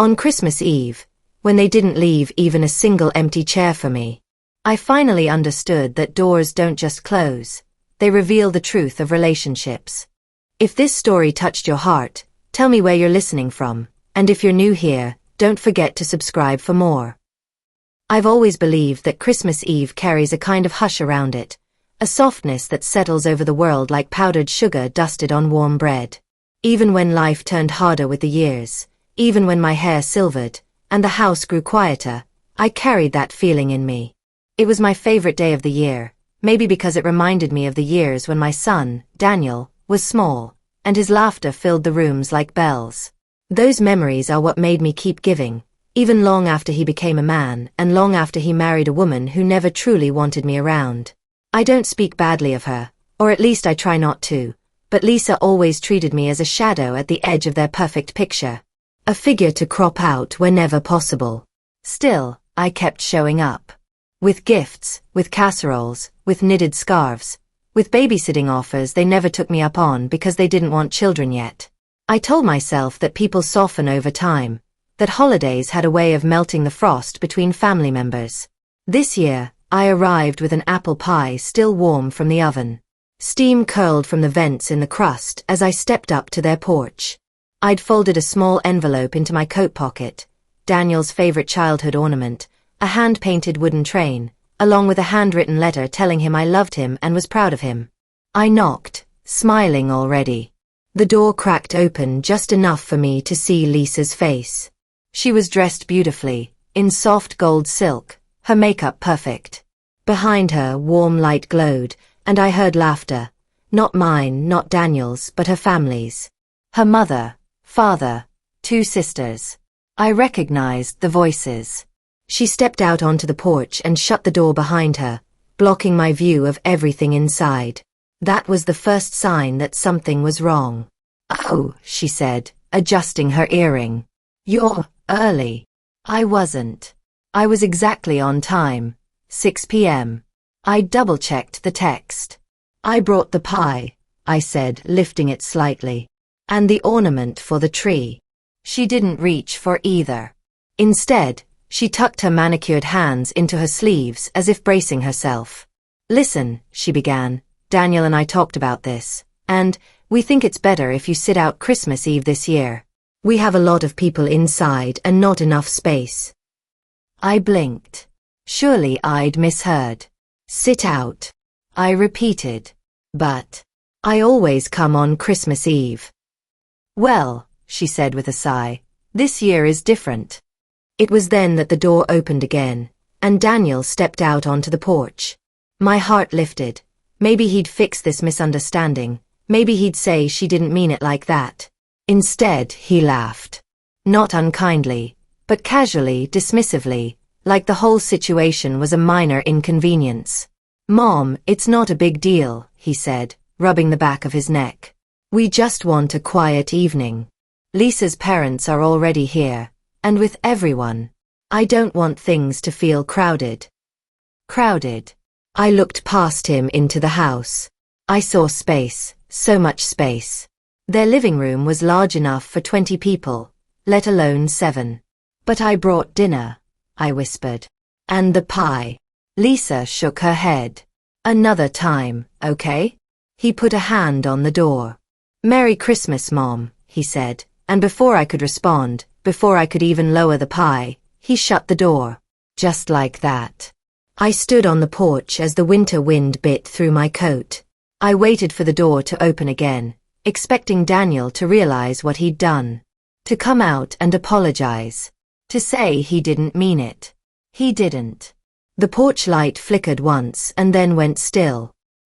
On Christmas Eve, when they didn't leave even a single empty chair for me, I finally understood that doors don't just close, they reveal the truth of relationships. If this story touched your heart, tell me where you're listening from, and if you're new here, don't forget to subscribe for more. I've always believed that Christmas Eve carries a kind of hush around it, a softness that settles over the world like powdered sugar dusted on warm bread. Even when life turned harder with the years, even when my hair silvered, and the house grew quieter, I carried that feeling in me. It was my favorite day of the year, maybe because it reminded me of the years when my son, Daniel, was small, and his laughter filled the rooms like bells. Those memories are what made me keep giving, even long after he became a man and long after he married a woman who never truly wanted me around. I don't speak badly of her, or at least I try not to, but Lisa always treated me as a shadow at the edge of their perfect picture. A figure to crop out whenever possible. Still, I kept showing up. With gifts, with casseroles, with knitted scarves, with babysitting offers they never took me up on because they didn't want children yet. I told myself that people soften over time, that holidays had a way of melting the frost between family members. This year, I arrived with an apple pie still warm from the oven. Steam curled from the vents in the crust as I stepped up to their porch. I'd folded a small envelope into my coat pocket, Daniel's favorite childhood ornament, a hand-painted wooden train, along with a handwritten letter telling him I loved him and was proud of him. I knocked, smiling already. The door cracked open just enough for me to see Lisa's face. She was dressed beautifully, in soft gold silk, her makeup perfect. Behind her, warm light glowed, and I heard laughter. Not mine, not Daniel's, but her family's. Her mother, father, 2 sisters. I recognized the voices. She stepped out onto the porch and shut the door behind her, blocking my view of everything inside. That was the first sign that something was wrong. "Oh," she said, adjusting her earring. "You're early." I wasn't. I was exactly on time, 6 p.m. I double-checked the text. "I brought the pie," I said, lifting it slightly. "And the ornament for the tree." She didn't reach for either. Instead, she tucked her manicured hands into her sleeves as if bracing herself. "Listen," she began, "Daniel and I talked about this, and we think it's better if you sit out Christmas Eve this year. We have a lot of people inside and not enough space." I blinked. Surely I'd misheard. "Sit out," I repeated. "But I always come on Christmas Eve." "Well," she said with a sigh, "this year is different." It was then that the door opened again, and Daniel stepped out onto the porch. My heart lifted. Maybe he'd fix this misunderstanding. Maybe he'd say she didn't mean it like that. Instead, he laughed. Not unkindly, but casually, dismissively, like the whole situation was a minor inconvenience. "Mom, it's not a big deal," he said, rubbing the back of his neck. "We just want a quiet evening. Lisa's parents are already here, and with everyone. I don't want things to feel crowded." Crowded. I looked past him into the house. I saw space, so much space. Their living room was large enough for 20 people, let alone 7. "But I brought dinner," I whispered. "And the pie." Lisa shook her head. "Another time, okay?" He put a hand on the door. "Merry Christmas, Mom," he said, and before I could respond, before I could even lower the pie, he shut the door. Just like that. I stood on the porch as the winter wind bit through my coat. I waited for the door to open again, expecting Daniel to realize what he'd done. To come out and apologize. To say he didn't mean it. He didn't. The porch light flickered once and then went still.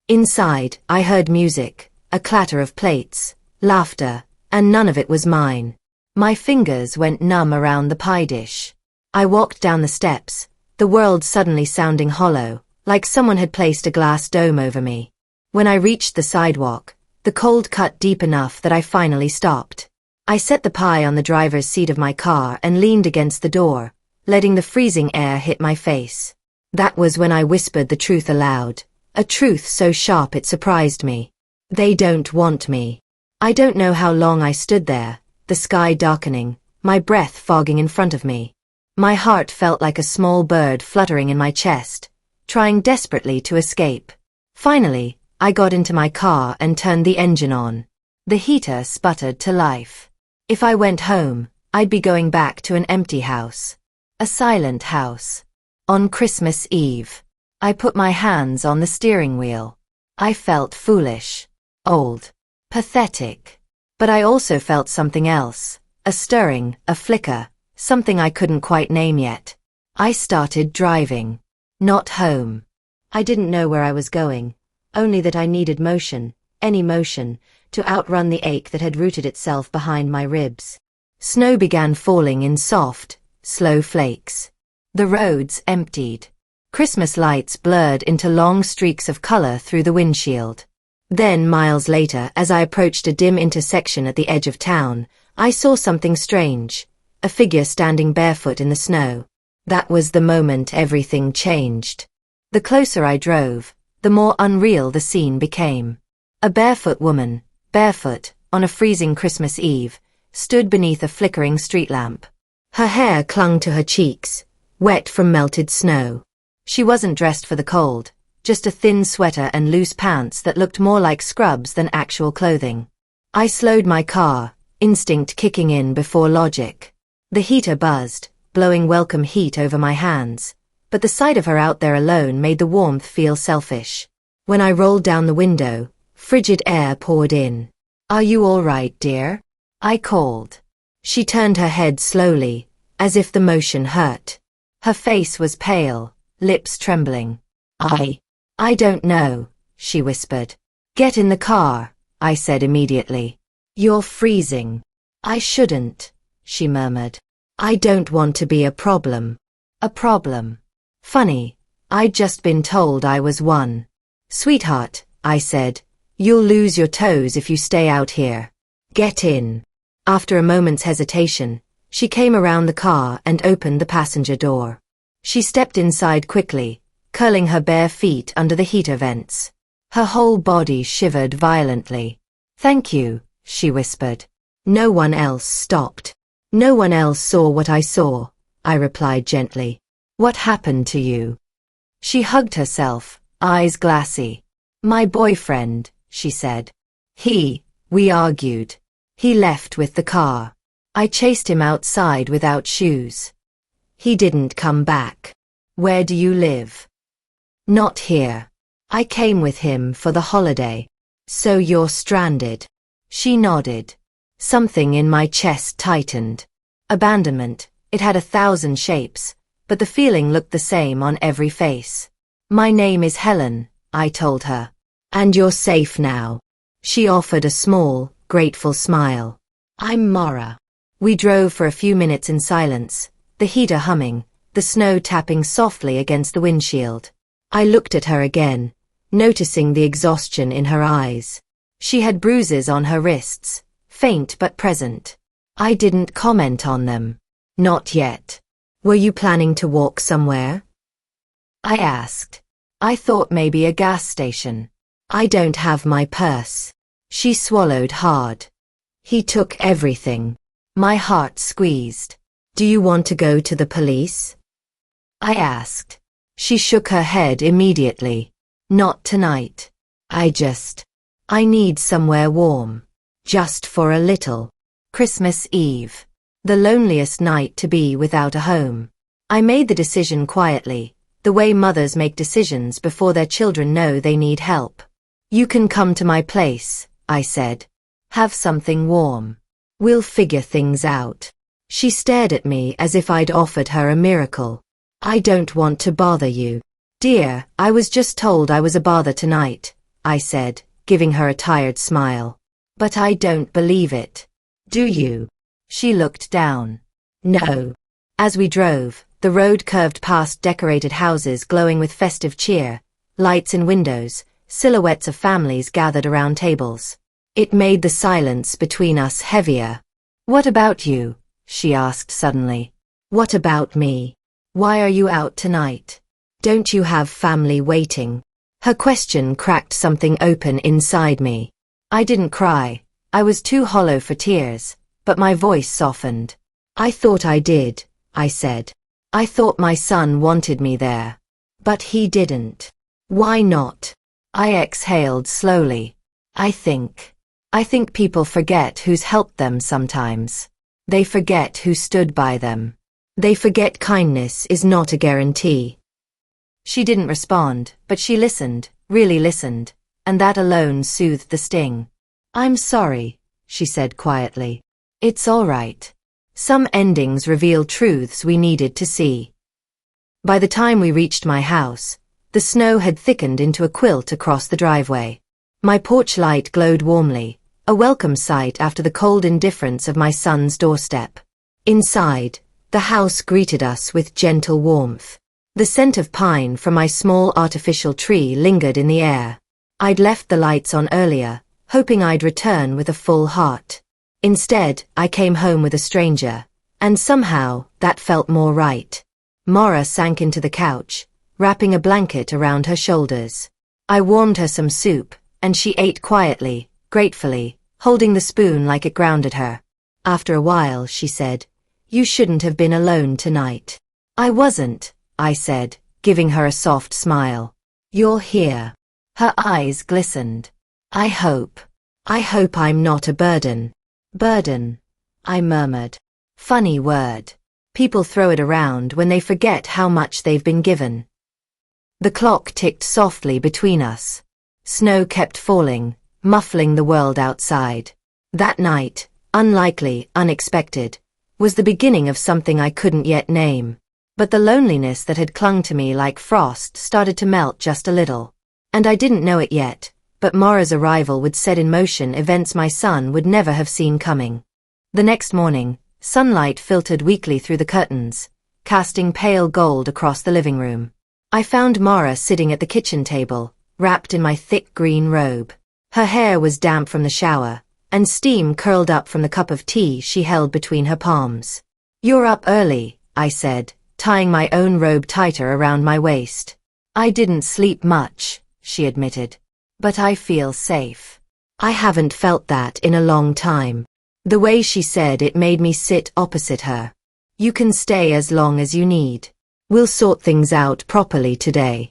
Inside, I heard music, a clatter of plates, laughter, and none of it was mine. My fingers went numb around the pie dish. I walked down the steps, the world suddenly sounding hollow, like someone had placed a glass dome over me. When I reached the sidewalk, the cold cut deep enough that I finally stopped. I set the pie on the driver's seat of my car and leaned against the door, letting the freezing air hit my face. That was when I whispered the truth aloud, a truth so sharp it surprised me. They don't want me. I don't know how long I stood there, the sky darkening, my breath fogging in front of me. My heart felt like a small bird fluttering in my chest, trying desperately to escape. Finally, I got into my car and turned the engine on. The heater sputtered to life. If I went home, I'd be going back to an empty house. A silent house. On Christmas Eve, I put my hands on the steering wheel. I felt foolish, old, pathetic. But I also felt something else, a stirring, a flicker, something I couldn't quite name yet. I started driving. Not home. I didn't know where I was going, only that I needed motion, any motion, to outrun the ache that had rooted itself behind my ribs. Snow began falling in soft, slow flakes. The roads emptied. Christmas lights blurred into long streaks of color through the windshield. Then, miles later, as I approached a dim intersection at the edge of town, I saw something strange, a figure standing barefoot in the snow. That was the moment everything changed. The closer I drove, the more unreal the scene became. A barefoot woman, barefoot, on a freezing Christmas Eve, stood beneath a flickering street lamp. Her hair clung to her cheeks, wet from melted snow. She wasn't dressed for the cold, just a thin sweater and loose pants that looked more like scrubs than actual clothing. I slowed my car, instinct kicking in before logic. The heater buzzed, blowing welcome heat over my hands, but the sight of her out there alone made the warmth feel selfish. When I rolled down the window, frigid air poured in. "Are you all right, dear?" I called. She turned her head slowly, as if the motion hurt. Her face was pale, lips trembling. I don't know," she whispered. "Get in the car," I said immediately. "You're freezing." "I shouldn't," she murmured. "I don't want to be a problem." A problem. Funny, I'd just been told I was one. "Sweetheart," I said, "you'll lose your toes if you stay out here. Get in." After a moment's hesitation, she came around the car and opened the passenger door. She stepped inside quickly, curling her bare feet under the heater vents. Her whole body shivered violently. "Thank you," she whispered. No one else stopped. No one else saw what I saw, I replied gently. "What happened to you?" She hugged herself, eyes glassy. "My boyfriend," she said. We argued. He left with the car. I chased him outside without shoes. He didn't come back. "Where do you live?" "Not here. I came with him for the holiday." "So you're stranded." She nodded. Something in my chest tightened. Abandonment, it had 1,000 shapes, but the feeling looked the same on every face. "My name is Helen," I told her. "And you're safe now." She offered a small, grateful smile. "I'm Mara." We drove for a few minutes in silence, the heater humming, the snow tapping softly against the windshield. I looked at her again, noticing the exhaustion in her eyes. She had bruises on her wrists, faint but present. I didn't comment on them. "Not yet. Were you planning to walk somewhere?" I asked. "I thought maybe a gas station." "I don't have my purse." She swallowed hard. "He took everything." My heart squeezed. "Do you want to go to the police?" I asked. She shook her head immediately. "Not tonight. I need somewhere warm. Just for a little." Christmas Eve. The loneliest night to be without a home. I made the decision quietly, the way mothers make decisions before their children know they need help. "You can come to my place," I said. "Have something warm. We'll figure things out." She stared at me as if I'd offered her a miracle. "I don't want to bother you." "Dear, I was just told I was a bother tonight," I said, giving her a tired smile. "But I don't believe it." "Do you?" She looked down. "No." As we drove, the road curved past decorated houses glowing with festive cheer, lights in windows, silhouettes of families gathered around tables. It made the silence between us heavier. "What about you?" she asked suddenly. "What about me? Why are you out tonight? Don't you have family waiting?" Her question cracked something open inside me. I didn't cry. I was too hollow for tears, but my voice softened. I thought I did, I said. I thought my son wanted me there. But he didn't. Why not? I exhaled slowly. I think people forget who's helped them sometimes. They forget who stood by them. They forget kindness is not a guarantee. She didn't respond, but she listened, really listened, and that alone soothed the sting. I'm sorry, she said quietly. It's all right. Some endings reveal truths we needed to see. By the time we reached my house, the snow had thickened into a quilt across the driveway. My porch light glowed warmly, a welcome sight after the cold indifference of my son's doorstep. Inside, the house greeted us with gentle warmth. The scent of pine from my small artificial tree lingered in the air. I'd left the lights on earlier, hoping I'd return with a full heart. Instead, I came home with a stranger, and somehow, that felt more right. Mara sank into the couch, wrapping a blanket around her shoulders. I warmed her some soup, and she ate quietly, gratefully, holding the spoon like it grounded her. After a while, she said, "You shouldn't have been alone tonight." "I wasn't," I said, giving her a soft smile. "You're here." Her eyes glistened. I hope I'm not a burden." "Burden," I murmured. Funny word. People throw it around when they forget how much they've been given. The clock ticked softly between us. Snow kept falling, muffling the world outside. That night, unlikely, unexpected, was the beginning of something I couldn't yet name. But the loneliness that had clung to me like frost started to melt just a little. And I didn't know it yet, but Mara's arrival would set in motion events my son would never have seen coming. The next morning, sunlight filtered weakly through the curtains, casting pale gold across the living room. I found Mara sitting at the kitchen table, wrapped in my thick green robe. Her hair was damp from the shower, and steam curled up from the cup of tea she held between her palms. "You're up early," I said, tying my own robe tighter around my waist. "I didn't sleep much," she admitted. "But I feel safe." I haven't felt that in a long time. The way she said it made me sit opposite her. "You can stay as long as you need. We'll sort things out properly today."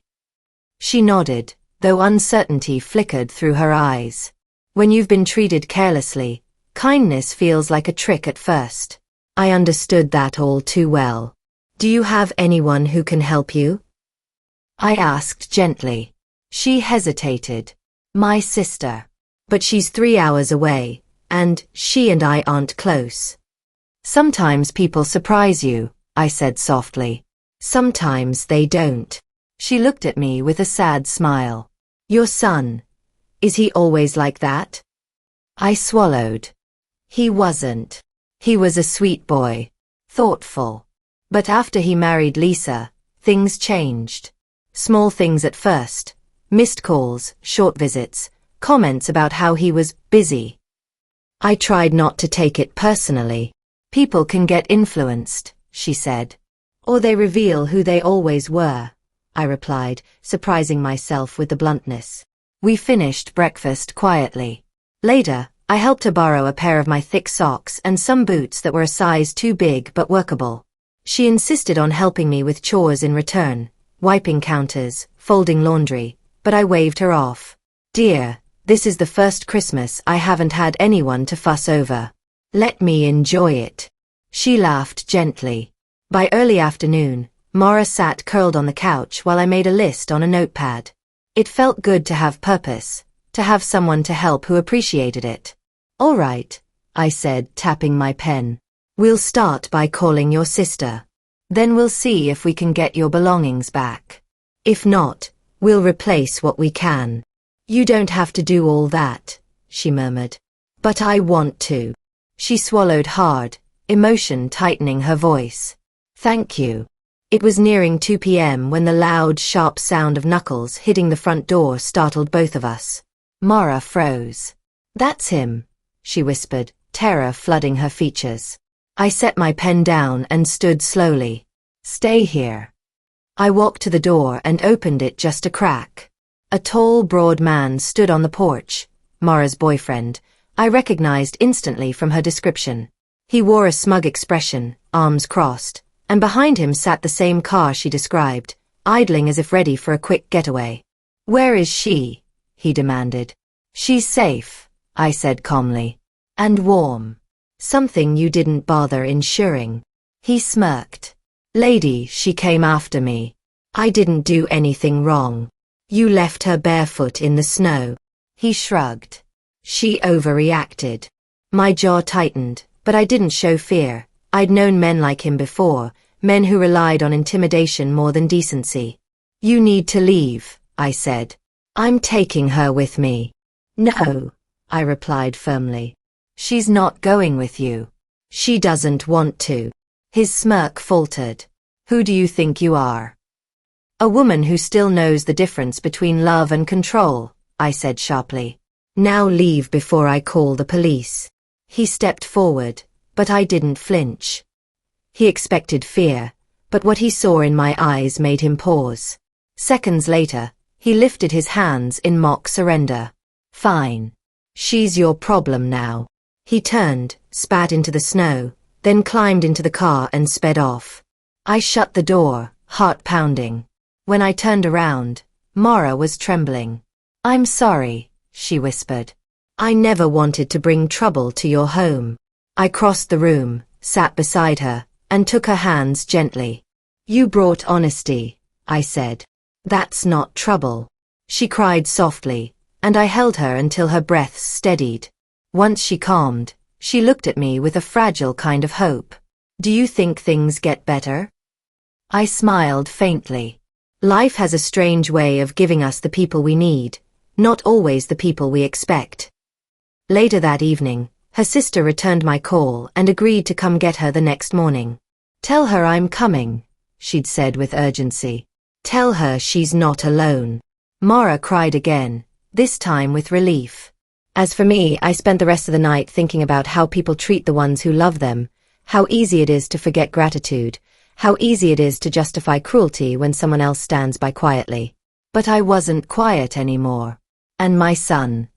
She nodded, though uncertainty flickered through her eyes. When you've been treated carelessly, kindness feels like a trick at first. I understood that all too well. "Do you have anyone who can help you?" I asked gently. She hesitated. "My sister. But she's 3 hours away, and she and I aren't close." "Sometimes people surprise you," I said softly. "Sometimes they don't." She looked at me with a sad smile. "Your son, is he always like that?" I swallowed. He wasn't. He was a sweet boy, thoughtful. But after he married Lisa, things changed. Small things at first. Missed calls, short visits, comments about how he was busy. I tried not to take it personally. "People can get influenced," she said. "Or they reveal who they always were," I replied, surprising myself with the bluntness. We finished breakfast quietly. Later, I helped her borrow a pair of my thick socks and some boots that were a size too big but workable. She insisted on helping me with chores in return, wiping counters, folding laundry, but I waved her off. "Dear, this is the first Christmas I haven't had anyone to fuss over. Let me enjoy it." She laughed gently. By early afternoon, Mara sat curled on the couch while I made a list on a notepad. It felt good to have purpose, to have someone to help who appreciated it. "All right," I said, tapping my pen. "We'll start by calling your sister. Then we'll see if we can get your belongings back. If not, we'll replace what we can." "You don't have to do all that," she murmured. "But I want to." She swallowed hard, emotion tightening her voice. "Thank you." It was nearing 2 p.m. when the loud, sharp sound of knuckles hitting the front door startled both of us. Mara froze. "That's him," she whispered, terror flooding her features. I set my pen down and stood slowly. "Stay here." I walked to the door and opened it just a crack. A tall, broad man stood on the porch, Mara's boyfriend. I recognized instantly from her description. He wore a smug expression, arms crossed, and behind him sat the same car she described, idling as if ready for a quick getaway. "Where is she?" he demanded. "She's safe," I said calmly. "And warm. Something you didn't bother ensuring." He smirked. "Lady, she came after me. I didn't do anything wrong. You left her barefoot in the snow." He shrugged. "She overreacted." My jaw tightened, but I didn't show fear. I'd known men like him before, men who relied on intimidation more than decency. "You need to leave," I said. "I'm taking her with me." "No," I replied firmly. "She's not going with you. She doesn't want to." His smirk faltered. "Who do you think you are?" "A woman who still knows the difference between love and control," I said sharply. "Now leave before I call the police." He stepped forward, but I didn't flinch. He expected fear, but what he saw in my eyes made him pause. Seconds later, he lifted his hands in mock surrender. "Fine. She's your problem now." He turned, spat into the snow, then climbed into the car and sped off. I shut the door, heart pounding. When I turned around, Mara was trembling. "I'm sorry," she whispered. "I never wanted to bring trouble to your home." I crossed the room, sat beside her, and took her hands gently. "You brought honesty," I said. "That's not trouble." She cried softly, and I held her until her breath steadied. Once she calmed, she looked at me with a fragile kind of hope. "Do you think things get better?" I smiled faintly. Life has a strange way of giving us the people we need, not always the people we expect. Later that evening, her sister returned my call and agreed to come get her the next morning. "Tell her I'm coming," she'd said with urgency. "Tell her she's not alone." Mara cried again, this time with relief. As for me, I spent the rest of the night thinking about how people treat the ones who love them, how easy it is to forget gratitude, how easy it is to justify cruelty when someone else stands by quietly. But I wasn't quiet anymore. And my son.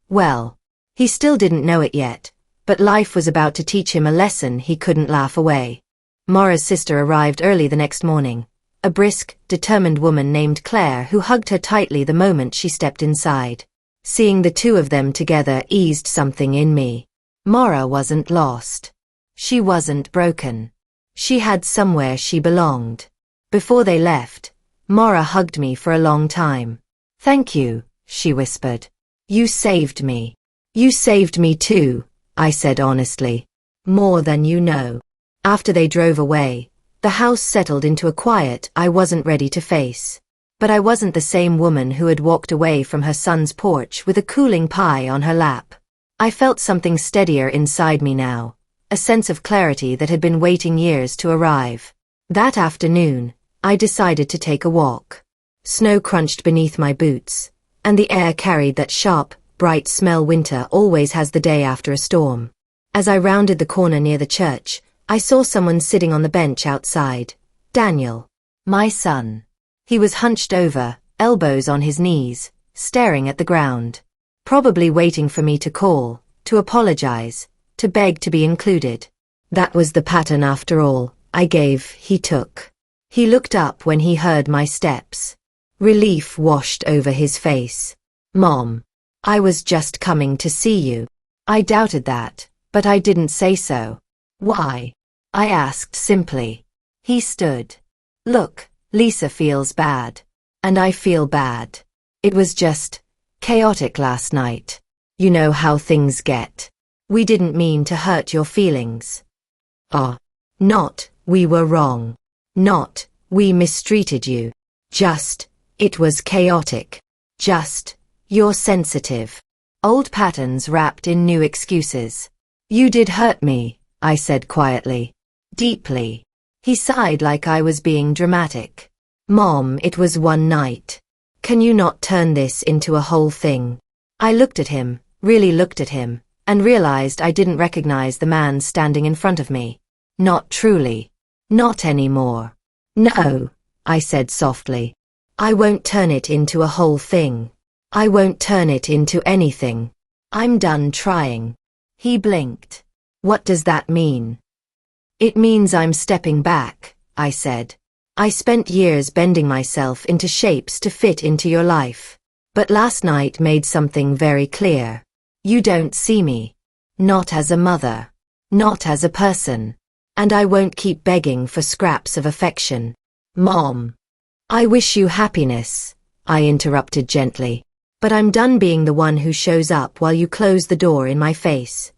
Well, he still didn't know it yet, but life was about to teach him a lesson he couldn't laugh away. Mara's sister arrived early the next morning, a brisk, determined woman named Claire who hugged her tightly the moment she stepped inside. Seeing the two of them together eased something in me. Mara wasn't lost. She wasn't broken. She had somewhere she belonged. Before they left, Mara hugged me for a long time. "Thank you," she whispered. "You saved me." "You saved me too," I said honestly. "More than you know." After they drove away, the house settled into a quiet I wasn't ready to face. But I wasn't the same woman who had walked away from her son's porch with a cooling pie on her lap. I felt something steadier inside me now, a sense of clarity that had been waiting years to arrive. That afternoon, I decided to take a walk. Snow crunched beneath my boots, and the air carried that sharp, bright smell winter always has the day after a storm. As I rounded the corner near the church, I saw someone sitting on the bench outside. Daniel. My son. He was hunched over, elbows on his knees, staring at the ground. Probably waiting for me to call, to apologize, to beg to be included. That was the pattern after all. I gave, he took. He looked up when he heard my steps. Relief washed over his face. "Mom, I was just coming to see you." I doubted that, but I didn't say so. "Why?" I asked simply. He stood. "Look, Lisa feels bad. And I feel bad. It was just chaotic last night. You know how things get. We didn't mean to hurt your feelings." Not, we were wrong. Not, we mistreated you. Just, it was chaotic. Just, you're sensitive. Old patterns wrapped in new excuses. "You did hurt me," I said quietly. "Deeply." He sighed like I was being dramatic. "Mom, it was one night. Can you not turn this into a whole thing?" I looked at him, really looked at him, and realized I didn't recognize the man standing in front of me. Not truly. Not anymore. "No," I said softly. "I won't turn it into a whole thing. I won't turn it into anything. I'm done trying." He blinked. What does that mean? It means I'm stepping back, I said. I spent years bending myself into shapes to fit into your life. But last night made something very clear. You don't see me. Not as a mother. Not as a person. And I won't keep begging for scraps of affection. Mom. I wish you happiness, I interrupted gently. But I'm done being the one who shows up while you close the door in my face.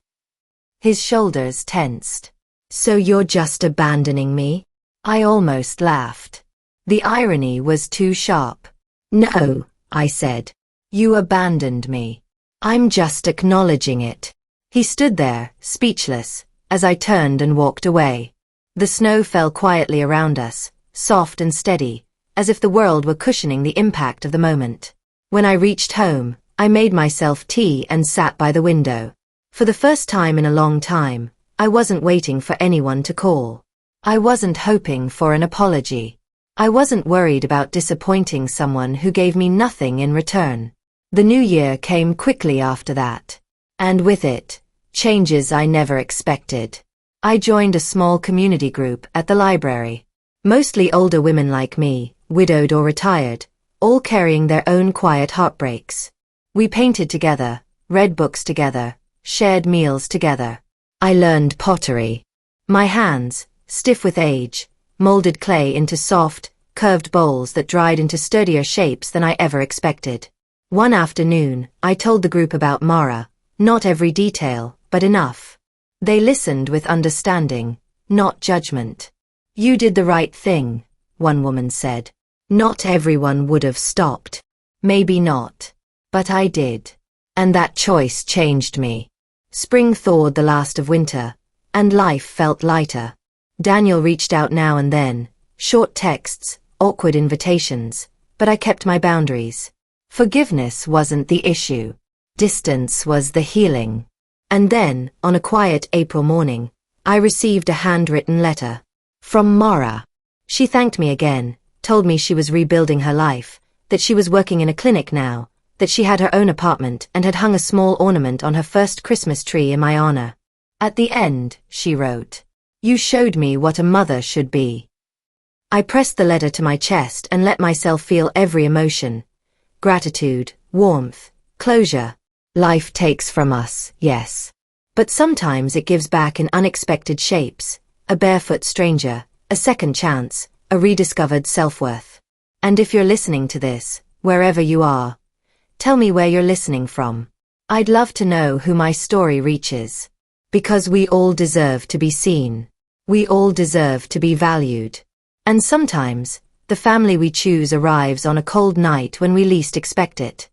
His shoulders tensed. So you're just abandoning me? I almost laughed. The irony was too sharp. No, I said. You abandoned me. I'm just acknowledging it. He stood there, speechless, as I turned and walked away. The snow fell quietly around us, soft and steady, as if the world were cushioning the impact of the moment. When I reached home, I made myself tea and sat by the window. For the first time in a long time, I wasn't waiting for anyone to call. I wasn't hoping for an apology. I wasn't worried about disappointing someone who gave me nothing in return. The new year came quickly after that. And with it, changes I never expected. I joined a small community group at the library. Mostly older women like me, widowed or retired, all carrying their own quiet heartbreaks. We painted together, read books together, shared meals together. I learned pottery. My hands, stiff with age, molded clay into soft, curved bowls that dried into sturdier shapes than I ever expected. One afternoon, I told the group about Mara, not every detail, but enough. They listened with understanding, not judgment. You did the right thing, one woman said. Not everyone would have stopped. Maybe not. But I did. And that choice changed me. Spring thawed the last of winter, and life felt lighter. Daniel reached out now and then, short texts, awkward invitations, but I kept my boundaries. Forgiveness wasn't the issue. Distance was the healing. And then, on a quiet April morning, I received a handwritten letter. From Mara. She thanked me again, told me she was rebuilding her life, that she was working in a clinic now, that she had her own apartment and had hung a small ornament on her first Christmas tree in my honor. At the end, she wrote, "You showed me what a mother should be." I pressed the letter to my chest and let myself feel every emotion. Gratitude, warmth, closure. Life takes from us, yes. But sometimes it gives back in unexpected shapes. A barefoot stranger, a second chance, a rediscovered self-worth. And if you're listening to this, wherever you are, tell me where you're listening from. I'd love to know who my story reaches. Because we all deserve to be seen. We all deserve to be valued. And sometimes, the family we choose arrives on a cold night when we least expect it.